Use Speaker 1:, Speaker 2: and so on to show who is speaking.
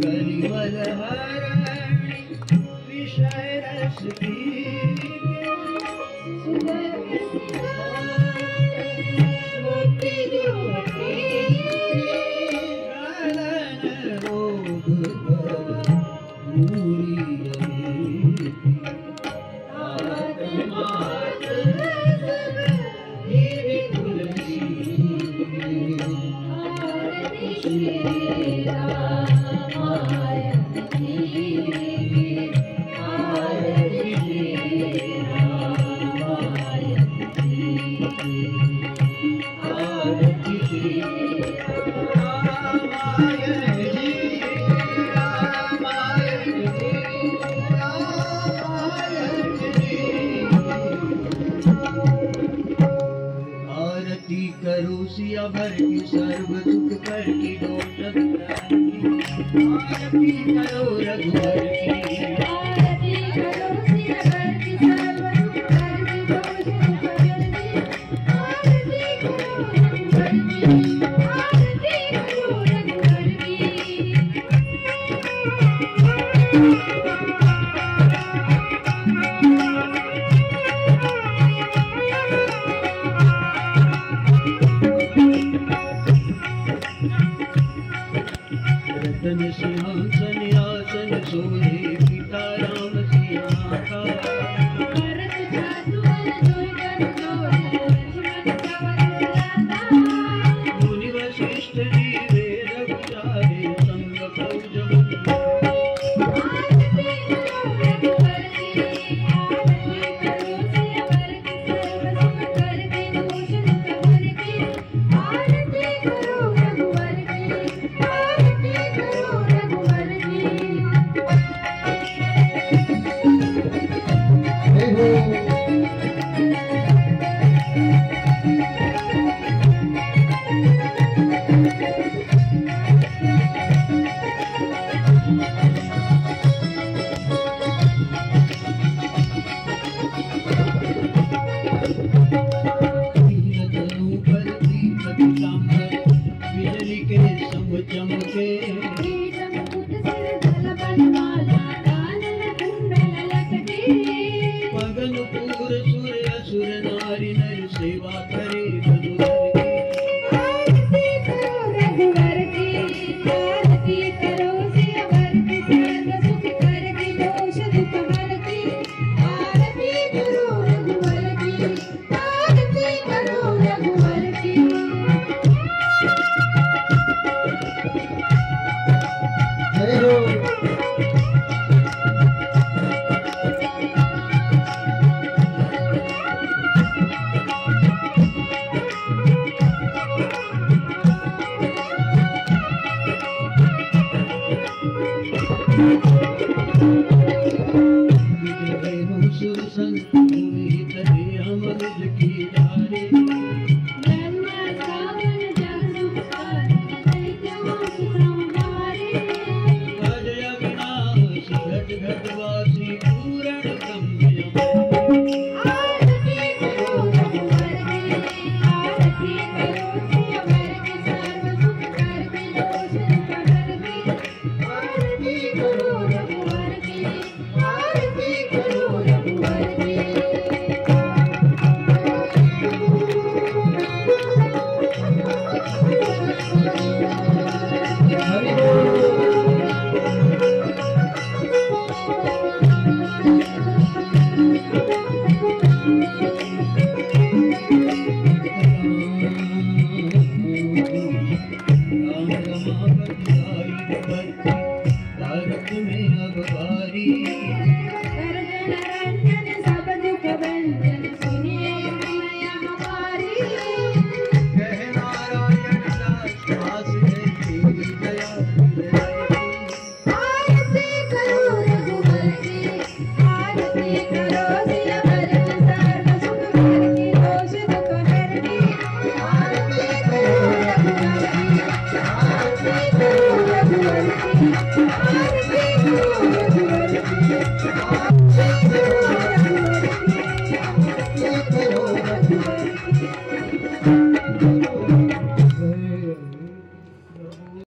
Speaker 1: करिवल करो सिया भर की सर्व सुख कर की डोटक आरती करो रघुवर की
Speaker 2: आरती करो सिया भर की सर्व सुख कर की डोटक आरती करो रघुवर की आरती करो रघुवर
Speaker 1: रतन सिंहासन आसन सोहे पिता राम सिया का
Speaker 2: भरत जासुअल जोईकर जोड़े लक्ष्मण सवर लाता
Speaker 1: मुनि वशिष्ठ जी वेद विचारे संग फौज
Speaker 2: आरती करो रघुवर की आरती करो सिया भर की सर्व सुख कर की भूषण कवर की आरती करो रघुवर की आरती करो रघुवर की
Speaker 1: तनु पर दीप पिताम्बर बिजली के सम चमके
Speaker 2: कीटम कुट सिर जल बनमाला कानन कुंडल लटके
Speaker 1: पवन पूर सुर असुर नारी नर सेवा करे रघुवर की
Speaker 2: आरती करो रघुवर की आरती करो सिया भर की सर्व सुख कर की दोष दुख हर की आरती करो रघुवर की आरती करो रघुवर की
Speaker 1: जय हो सुर संत मोहित रे अमृत की धारे
Speaker 2: ब्रह्मा सावन जग सुख कर दैत्यों की संहारे
Speaker 1: अजय अविनाश घट घट वासी पूरण ब्रह्म
Speaker 2: आरती करो रघुवर की आरती करो सिया भर की सर्व सुख कर की दोष दुख हर की आरती करो रघुवर की आरती करो रघुवर की
Speaker 1: हरि बोल राम रमावत भारत में अब बारी